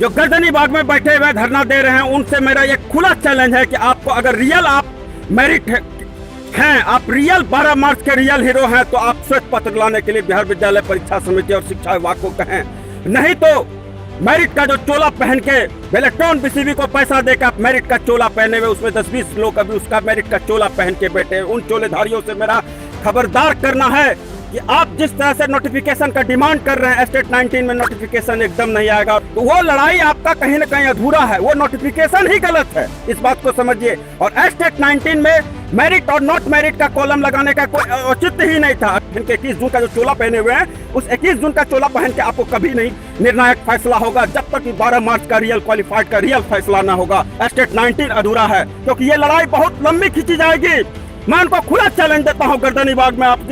जो गर्दनी बाग में बैठे हुए धरना दे रहे हैं, उनसे मेरा ये खुला चैलेंज है कि आपको अगर रियल आप मेरिट हैं, आप रियल 12 मार्च के रियल हीरो हैं, तो आप श्वेत पत्र लाने के लिए बिहार विद्यालय परीक्षा समिति और शिक्षा विभाग को कहें। नहीं तो मेरिट का जो चोला पहन के इलेक्ट्रॉन बीसीबी को पैसा देकर आप मेरिट का चोला पहने हुए, उसमें 10-20 लोग अभी उसका मेरिट का चोला पहन के बैठे, उन चोलेधारियों से मेरा खबरदार करना है कि आप जिस तरह से नोटिफिकेशन का डिमांड कर रहे हैं, स्टेट 19 में नोटिफिकेशन एकदम नहीं आएगा, तो वो लड़ाई आपका कहीं ना कहीं अधूरा है, वो नोटिफिकेशन ही गलत है, इस बात को समझिए। और स्टेट 19 में मेरिट और नॉट मेरिट का कॉलम लगाने का कोई औचित्य ही नहीं था। इनके 21 जून का जो चोला पहने हुए हैं, उस 21 जून का चोला पहन के आपको कभी नहीं निर्णायक फैसला होगा, जब तक कि 12 मार्च का रियल क्वालिफाइड का रियल फैसला ना होगा। स्टेट 19 अधूरा है, क्योंकि ये लड़ाई बहुत लंबी खींची जाएगी। मैं उनको खुला चैलेंज देता हूँ, गर्दनी बाग में आप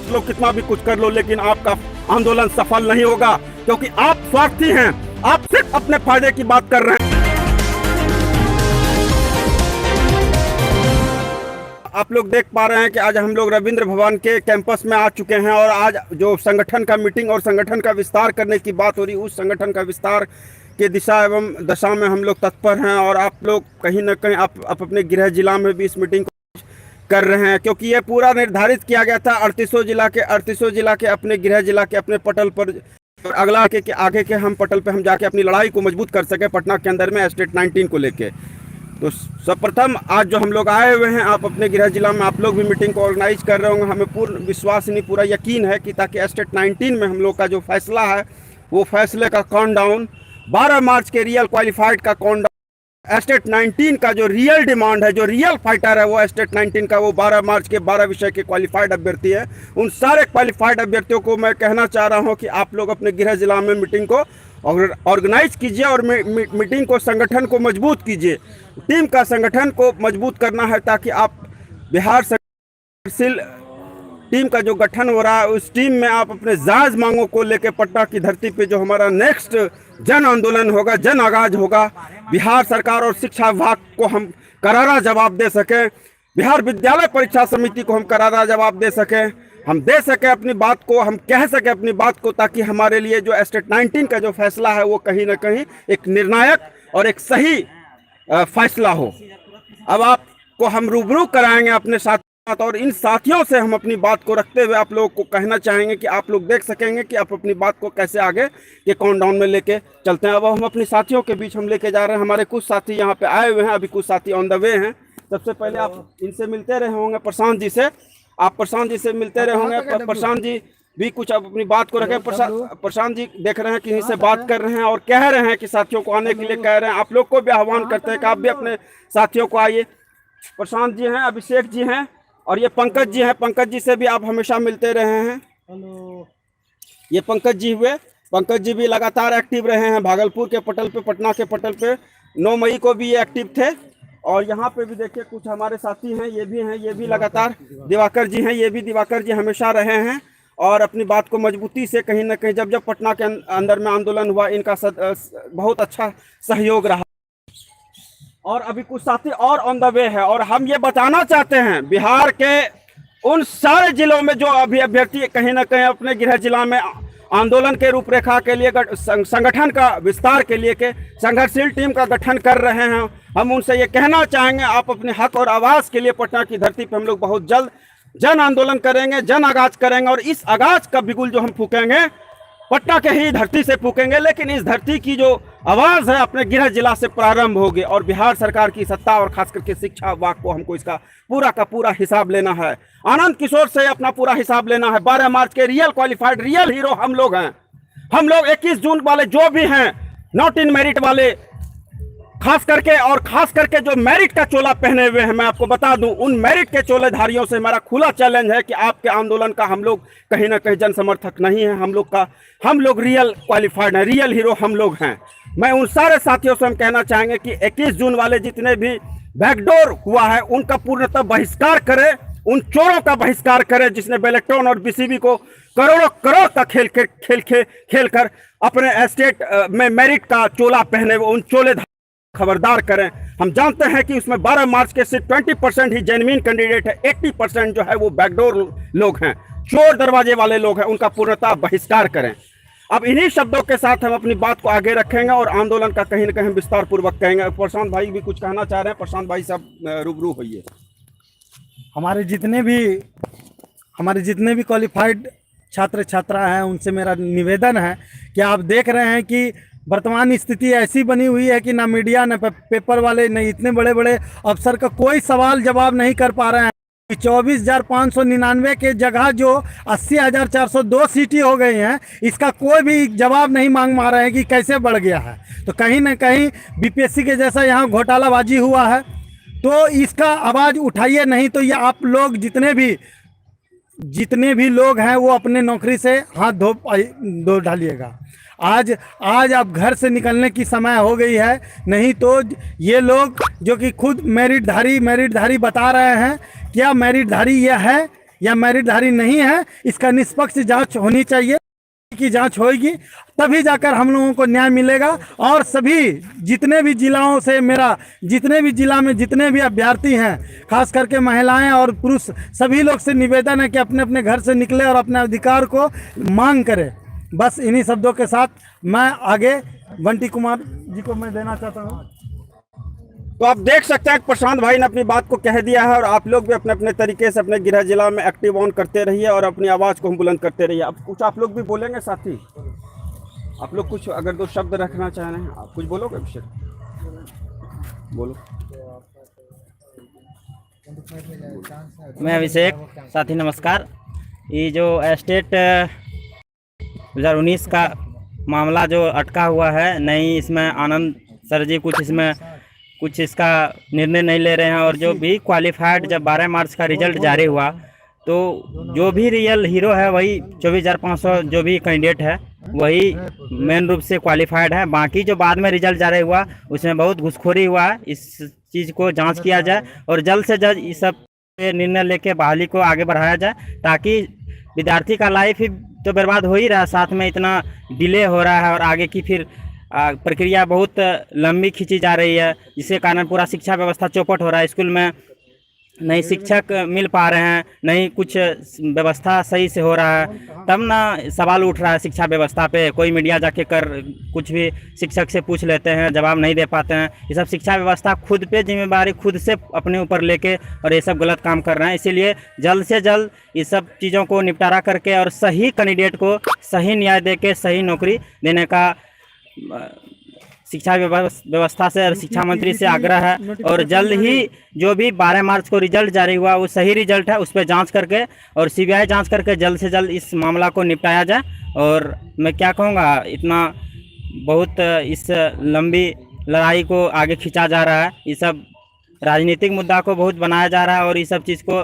लोग कितना भी कुछ कर लो, लेकिन आपका आंदोलन सफल नहीं होगा, क्योंकि आप स्वार्थी हैं, आप सिर्फ अपने फायदे की बात कर रहे हैं। आप लोग देख पा रहे हैं कि आज हम लोग रविंद्र भवन के कैंपस में आ चुके हैं, और आज जो संगठन का मीटिंग और संगठन का विस्तार करने की बात हो रही, उस संगठन का विस्तार के दिशा एवं दशा में हम लोग तत्पर हैं। और आप लोग कहीं ना कहीं आप अपने गृह जिला में भी इस मीटिंग को कर रहे हैं, क्योंकि ये पूरा निर्धारित किया गया था 38 जिला के अपने गृह जिला के अपने पटल पर, अगला के आगे के हम पटल पे हम जाके अपनी लड़ाई को मजबूत कर सके पटना के अंदर में स्टेट 19 को लेके। तो सर्वप्रथम आज जो हम लोग आए हुए हैं, आप अपने गृह जिला में आप लोग भी मीटिंग को ऑर्गेनाइज कर रहे होंगे। हमें पूर्ण विश्वास नहीं, पूरा यकीन है कि ताकि स्टेट 19 में हम लोग का जो फैसला है, वो फैसले का काउंटडाउन 12 मार्च के रियल क्वालिफाइड का काउंटडाउन, स्टेट 19 का जो रियल डिमांड है, जो रियल फाइटर है, वो स्टेट 19 का वो 12 मार्च के 12 विषय के क्वालिफाइड अभ्यर्थी है। उन सारे क्वालिफाइड अभ्यर्थियों को मैं कहना चाह रहा हूं कि आप लोग अपने गृह जिला में मीटिंग को ऑर्गेनाइज कीजिए और मीटिंग को, संगठन को मजबूत कीजिए। टीम का संगठन को मजबूत करना है, ताकि आप बिहार संगठनशील टीम का जो गठन हो रहा है, उस टीम में आप अपने जायज़ मांगों को लेकर पटना की धरती पे जो हमारा नेक्स्ट जन आंदोलन होगा, जन आगाज होगा, बिहार सरकार और शिक्षा विभाग को हम करारा जवाब दे सकें, बिहार विद्यालय परीक्षा समिति को हम करारा जवाब दे सकें, हम दे सकें अपनी बात को, हम कह सकें अपनी बात को, ताकि हमारे लिए जो स्टेट 19 का जो फैसला है, वो कहीं ना कहीं एक निर्णायक और एक सही फैसला हो। अब आपको हम रूबरू कराएंगे अपने साथ, और इन साथियों से हम अपनी बात को रखते हुए आप लोगों को कहना चाहेंगे कि आप लोग देख सकेंगे कि आप अपनी बात को कैसे आगे के काउंटडाउन में लेके चलते हैं। अब हम अपने साथियों के बीच हम लेके जा रहे हैं। हमारे कुछ साथी यहाँ पे आए हुए हैं, अभी कुछ साथी ऑन द वे हैं। सबसे पहले आप इनसे मिलते रहे होंगे, प्रशांत जी से, आप प्रशांत जी से मिलते रहे होंगे। प्रशांत जी भी कुछ अब अपनी बात को रखें। प्रशांत जी देख रहे हैं कि इनसे बात कर रहे हैं और कह रहे हैं कि साथियों को आने के लिए कह रहे हैं। आप लोग को भी आह्वान करते हैं कि आप भी अपने साथियों को आइए। प्रशांत जी हैं, अभिषेक जी हैं, और ये पंकज जी हैं। पंकज जी से भी आप हमेशा मिलते रहे हैं। हेलो, ये पंकज जी हुए। पंकज जी भी लगातार एक्टिव रहे हैं भागलपुर के पटल पे, पटना के पटल पे 9 मई को भी ये एक्टिव थे। और यहाँ पे भी देखिए कुछ हमारे साथी हैं, ये भी लगातार, दिवाकर जी हैं, ये भी दिवाकर जी हमेशा रहे हैं और अपनी बात को मजबूती से कहीं ना कहीं जब पटना के अंदर में आंदोलन हुआ, इनका बहुत अच्छा सहयोग रहा। और अभी कुछ साथी और ऑन द वे है, और हम ये बताना चाहते हैं बिहार के उन सारे जिलों में जो अभी अभ्यर्थी कहीं ना कहीं अपने गृह जिला में आंदोलन के रूपरेखा के लिए, संगठन का विस्तार के लिए के संघर्षशील टीम का गठन कर रहे हैं, हम उनसे ये कहना चाहेंगे, आप अपने हक और आवाज़ के लिए पटना की धरती पर हम लोग बहुत जल्द जन आंदोलन करेंगे, जन आगाज करेंगे। और इस आगाज का बिगुल जो हम फूकेंगे, पटना के ही धरती से फूकेंगे, लेकिन इस धरती की जो आवाज़ है अपने गृह जिला से प्रारंभ होगी। और बिहार सरकार की सत्ता और खास करके शिक्षा विभाग को हमको इसका पूरा का पूरा हिसाब लेना है। आनंद किशोर से अपना पूरा हिसाब लेना है। 12 मार्च के रियल क्वालिफाइड रियल हीरो हम लोग हैं। हम लोग 21 जून वाले जो भी हैं, नॉट इन मेरिट वाले खास करके जो मेरिट का चोला पहने हुए हैं, मैं आपको बता दूं, उन मेरिट के चोलेधारियों से हमारा खुला चैलेंज है कि आपके आंदोलन का हम लोग कहीं ना कहीं जन समर्थक नहीं है। हम लोग रियल क्वालिफाइड हैं, रियल हीरो हम लोग हैं। मैं उन सारे साथियों से हम कहना चाहेंगे कि 21 जून वाले जितने भी बैकडोर हुआ है, उनका पूर्णतः बहिष्कार करें, उन चोरों का बहिष्कार करें जिसने बेलेक्ट्रॉन और बीसीबी को करोड़ों करोड़ का खेल कर अपने स्टेट में मेरिट का चोला पहने उन चोले खबरदार करें। हम जानते हैं कि उसमें 12 मार्च के सिर्फ 20% ही जेन्युइन कैंडिडेट है, 80% जो है वो बैकडोर लोग हैं, चोर दरवाजे वाले लोग हैं, उनका पूर्णतः बहिष्कार करें। अब इन्हीं शब्दों के साथ हम अपनी बात को आगे रखेंगे और आंदोलन का कहीं ना कहीं विस्तार पूर्वक कहेंगे। प्रशांत भाई भी कुछ कहना चाह रहे हैं। प्रशांत भाई साहब रूबरू होइए। हमारे जितने भी क्वालिफाइड छात्र छात्रा हैं उनसे मेरा निवेदन है कि आप देख रहे हैं कि वर्तमान स्थिति ऐसी बनी हुई है कि ना मीडिया न पेपर वाले न इतने बड़े बड़े अफसर का कोई सवाल जवाब नहीं कर पा रहे हैं। 24,599 के जगह जो 80,402 सीटें हो गई हैं, इसका कोई भी जवाब नहीं मांग पा रहे हैं कि कैसे बढ़ गया है। तो कहीं ना कहीं बीपीएससी के जैसा यहाँ घोटालाबाजी हुआ है, तो इसका आवाज़ उठाइए, नहीं तो ये आप लोग जितने भी लोग हैं वो अपने नौकरी से हाथ धो डालिएगा। आज अब घर से निकलने की समय हो गई है, नहीं तो ये लोग जो कि खुद मेरिटधारी बता रहे हैं, क्या मेरिटधारी यह है या मेरिटधारी नहीं है, इसका निष्पक्ष जांच होनी चाहिए। की जांच होगी तभी जाकर हम लोगों को न्याय मिलेगा। और सभी जितने भी जिलों से जितने भी जिला में जितने भी अभ्यर्थी हैं, खास करके महिलाएं और पुरुष, सभी लोग से निवेदन है कि अपने अपने घर से निकले और अपने अधिकार को मांग करें। बस इन्हीं शब्दों के साथ मैं आगे बंटी कुमार जी को मैं देना चाहता हूँ। तो आप देख सकते हैं प्रशांत भाई ने अपनी बात को कह दिया है और आप लोग भी अपने अपने तरीके से अपने गृह जिला में एक्टिव ऑन करते रहिए और अपनी आवाज़ को हम बुलंद करते रहिए। अब कुछ आप लोग भी बोलेंगे साथी, आप लोग कुछ अगर दो शब्द रखना चाह रहे हैं, आप कुछ बोलोगे अभिषेक? बोलो। मैं अभिषेक, साथी नमस्कार। ये जो स्टेट 2019 का मामला जो अटका हुआ है, नहीं इसमें आनंद सर जी कुछ इसका निर्णय नहीं ले रहे हैं। और जो भी क्वालिफाइड, जब 12 मार्च का रिजल्ट जारी हुआ तो जो भी रियल हीरो है वही 24,500 जो भी कैंडिडेट है वही मेन रूप से क्वालिफाइड है। बाकी जो बाद में रिजल्ट जारी हुआ उसमें बहुत घुसखोरी हुआ है। इस चीज़ को जांच किया जाए और जल्द से जल्द इस सब पे निर्णय लेके बहाली को आगे बढ़ाया जाए, ताकि विद्यार्थी का लाइफ ही तो बर्बाद हो ही रहा है, साथ में इतना डिले हो रहा है और आगे की फिर प्रक्रिया बहुत लंबी खींची जा रही है, जिसके कारण पूरा शिक्षा व्यवस्था चौपट हो रहा है। स्कूल में नहीं शिक्षक मिल पा रहे हैं, नहीं कुछ व्यवस्था सही से हो रहा है, तब ना सवाल उठ रहा है शिक्षा व्यवस्था पे। कोई मीडिया जाके कुछ भी शिक्षक से पूछ लेते हैं, जवाब नहीं दे पाते हैं। ये सब शिक्षा व्यवस्था खुद पे जिम्मेदारी खुद से अपने ऊपर लेके और ये सब गलत काम कर रहे हैं। इसीलिए जल्द से जल्द इस सब चीज़ों को निपटारा करके और सही कैंडिडेट को सही न्याय दे के सही नौकरी देने का शिक्षा व्यवस्था से और शिक्षा मंत्री से आग्रह है। और जल्द ही जो भी 12 मार्च को रिजल्ट जारी हुआ वो सही रिजल्ट है, उस पर जांच करके और सीबीआई जांच करके जल्द से जल्द इस मामला को निपटाया जाए। और मैं क्या कहूँगा, इतना बहुत इस लंबी लड़ाई को आगे खींचा जा रहा है, ये सब राजनीतिक मुद्दा को बहुत बनाया जा रहा है और ये सब चीज़ को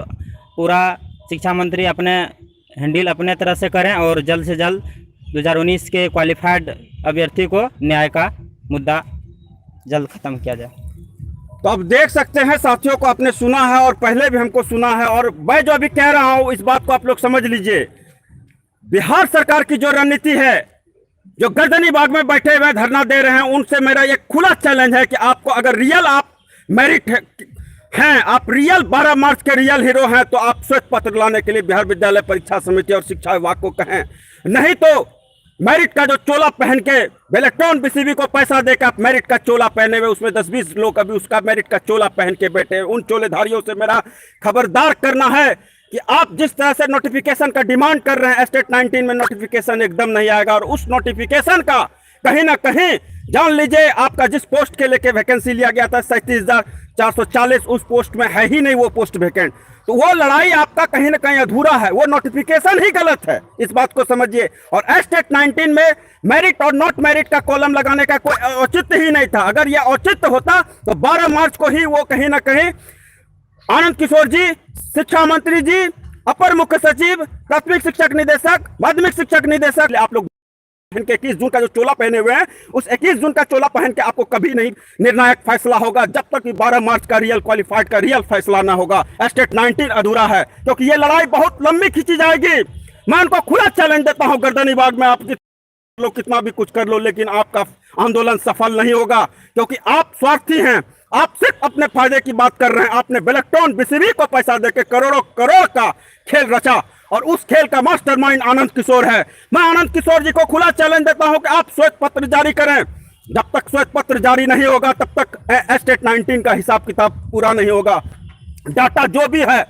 पूरा शिक्षा मंत्री अपने हैंडल अपने तरह से करें और जल्द से जल्द 2019 के क्वालिफाइड अभ्यर्थी को न्याय का मुद्दा जल्द खत्म किया जाए। तो अब देख सकते हैं साथियों को आपने सुना है और पहले भी हमको सुना है, और मैं जो अभी कह रहा हूं इस बात को आप लोग समझ लीजिए। बिहार सरकार की जो रणनीति है, जो गर्दनी बाग में बैठे हुए धरना दे रहे हैं, उनसे मेरा ये खुला चैलेंज है कि आपको अगर रियल आप मेरिट हैं, आप रियल 12 मार्च के रियल हीरो हैं, तो आप श्वेत पत्र लाने के लिए बिहार विद्यालय परीक्षा समिति और शिक्षा विभाग को कहें। नहीं तो मेरिट का जो चोला पहन के इलेक्ट्रॉन बीसीबी को पैसा देकर आप मेरिट का चोला पहने हुए, उसमें 10-20 लोग अभी उसका मेरिट का चोला पहन के बैठे, उन चोलेधारियों से मेरा खबरदार करना है कि आप जिस तरह से नोटिफिकेशन का डिमांड कर रहे हैं, स्टेट 19 में नोटिफिकेशन एकदम नहीं आएगा। और उस नोटिफिकेशन का कहीं ना कहीं जान लीजिए, आपका जिस पोस्ट के लेके वैकेंसी लिया गया था 37,440, उस पोस्ट में है ही नहीं वो पोस्ट वैकेंट। तो वो लड़ाई आपका कहीं ना कहीं अधूरा है, वो नोटिफिकेशन ही गलत है, इस बात को समझिए। और स्टेट 19 में मेरिट और नॉट मेरिट का कॉलम लगाने का कोई औचित्य ही नहीं था। अगर यह औचित्य होता तो 12 मार्च को ही वो कहीं ना कहीं आनंद किशोर जी, शिक्षा मंत्री जी, अपर मुख्य सचिव, प्राथमिक शिक्षक निदेशक, माध्यमिक शिक्षक निदेशक, आप लोग के 21 जून का जो चोला पहने हुए हैं, उस 21 जून का चोला पहन के आपको कभी नहीं निर्णायक फैसला होगा, जब तक कि 12 मार्च का रियल क्वालिफाइड का रियल फैसला ना होगा। स्टेट 19 अधूरा है, क्योंकि ये लड़ाई बहुत लंबी खींची जाएगी। मैं उनको खुला चैलेंज देता हूं, गर्दनी बाग में आप लोग कितना भी कुछ कर लो, लेकिन आपका आंदोलन सफल नहीं होगा, क्योंकि आप स्वार्थी हैं। आप सिर्फ अपने फायदे की बात कर रहे हैं। आपने इलेक्ट्रॉन बीसीबी को पैसा देकर करोड़ों करोड़ का खेल रचा और उस खेल का मास्टरमाइंड आनंद किशोर है। मैं आनंद किशोर जी को खुला चैलेंज देता हूं कि आप श्वेत पत्र जारी करें। जब तक श्वेत पत्र जारी नहीं होगा तब तक एस्टेट 19 का हिसाब किताब पूरा नहीं होगा। डाटा जो भी है,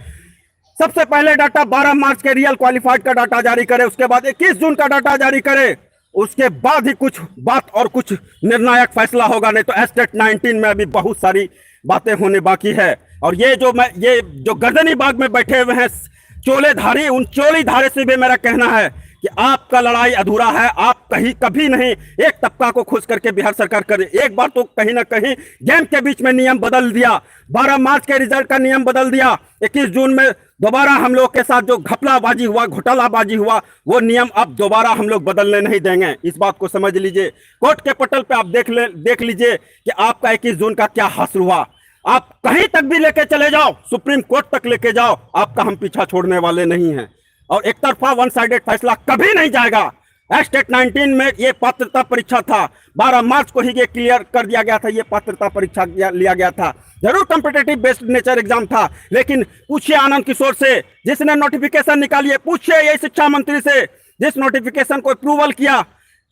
सबसे पहले डाटा 12 मार्च के रियल क्वालिफाइड का डाटा जारी करे, उसके बाद 21 जून का डाटा जारी करे, उसके बाद ही कुछ बात और कुछ निर्णायक फैसला होगा। नहीं तो एस्टेट 19 में अभी बहुत सारी बातें होने बाकी है। और ये जो गर्दनी बाग में बैठे हुए हैं चोलेधारी, उन चोलीधारे से भी मेरा कहना है कि आपका लड़ाई अधूरा है। आप कभी नहीं एक तबका को खुश करके बिहार सरकार करे। एक बार तो कहीं ना कहीं गेम के बीच में नियम बदल दिया, 12 मार्च के रिजल्ट का नियम बदल दिया, 21 जून में दोबारा हम लोग के साथ जो घपलाबाजी हुआ, घोटालाबाजी हुआ, वो नियम अब दोबारा हम लोग बदलने नहीं देंगे। इस बात को समझ लीजिए। कोर्ट के पटल पे आप देख लीजिए कि आपका 21 जून का क्या हासिल हुआ। आप कहीं तक भी लेके चले जाओ, सुप्रीम कोर्ट तक लेके जाओ, आपका हम पीछा छोड़ने वाले नहीं हैं। और एक तरफा वन साइडेड फैसला कभी नहीं जाएगा। एस्टेट 19 में ये पात्रता परीक्षा था, 12 मार्च को ही ये क्लियर कर दिया गया था, ये पात्रता परीक्षा लिया गया था। जरूर कॉम्पिटिटिव बेस्ड नेचर एग्जाम था, लेकिन पूछिए आनंद किशोर से जिसने नोटिफिकेशन निकाली है, पूछिए यही शिक्षा मंत्री से जिस नोटिफिकेशन को अप्रूवल किया,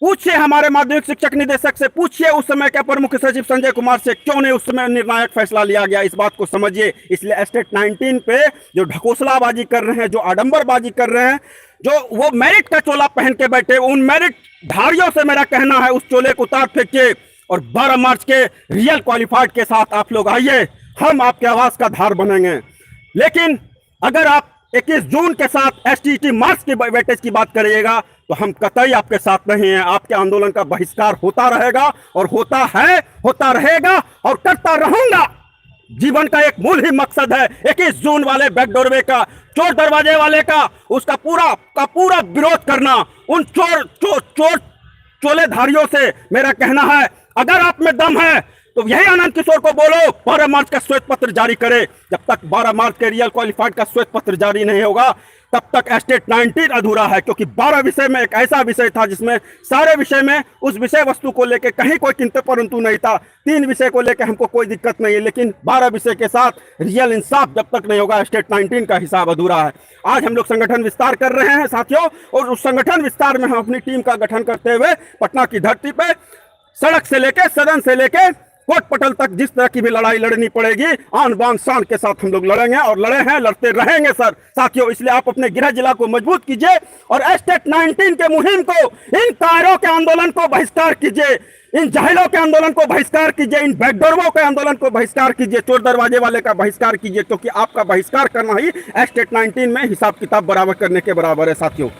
पूछिए हमारे माध्यमिक शिक्षक निदेशक से, पूछिए उस समय के प्रमुख सचिव संजय कुमार से, क्यों नहीं उस समय निर्णायक फैसला लिया गया। इस बात को समझिए। इसलिए एस्टेट 19 पे जो ढकोसलाबाजी कर रहे हैं, जो आडंबरबाजी कर रहे हैं, जो वो मेरिट का चोला पहन के बैठे, उन मेरिट धारियों से मेरा कहना है उस चोले को उतार फेंकिए और 12 मार्च के रियल क्वालिफाइड के साथ आप लोग आइए, हम आपके आवाज का धार बनेंगे। लेकिन अगर आप 21 जून के साथ एसटीटी मार्क्स की वेटेज की बात करिएगा तो हम कतई आपके साथ नहीं हैं। आपके आंदोलन का बहिष्कार होता रहेगा और होता है, होता रहेगा और करता रहूंगा। जीवन का एक मूल ही मकसद है 21 जून वाले बैकडोरवे का, चोर दरवाजे वाले का, उसका पूरा विरोध करना। उन चोलेधारियों से मेरा कहना है, अगर आप में दम है तो यही आनंद किशोर को बोलो 12 मार्च का श्वेत पत्र जारी करे। जब तक 12 मार्च के रियल क्वालिफाइड का श्वेत पत्र जारी नहीं होगा तब तक एस्टेट 19 अधूरा है। क्योंकि 12 विषय में एक ऐसा विषय था जिसमें सारे विषय में उस विषय वस्तु को लेकर कहीं कोई किंतु परंतु नहीं था। 3 विषय को लेकर हमको कोई दिक्कत नहीं है, लेकिन 12 विषय के साथ रियल इंसाफ जब तक नहीं होगा एस्टेट 19 का हिसाब अधूरा है। आज हम लोग संगठन विस्तार कर रहे हैं साथियों, और उस संगठन विस्तार में हम अपनी टीम का गठन करते हुए पटना की धरती पे सड़क से लेकर सदन से लेकर कोर्ट पटल तक जिस तरह की भी लड़ाई लड़नी पड़ेगी, आन बान शान के साथ हम लोग लड़ेंगे और लड़े हैं, लड़ते रहेंगे सर साथियों। इसलिए आप अपने गृह जिला को मजबूत कीजिए और एस्टेट 19 के मुहिम को, इन कायरों के आंदोलन को बहिष्कार कीजिए, इन जाहिलों के आंदोलन को बहिष्कार कीजिए, इन बैकडोरों के आंदोलन को बहिष्कार कीजिए, चोर दरवाजे वाले का बहिष्कार कीजिए, क्योंकि आपका बहिष्कार करना ही एस्टेट 19 में हिसाब किताब बराबर करने के बराबर है साथियों।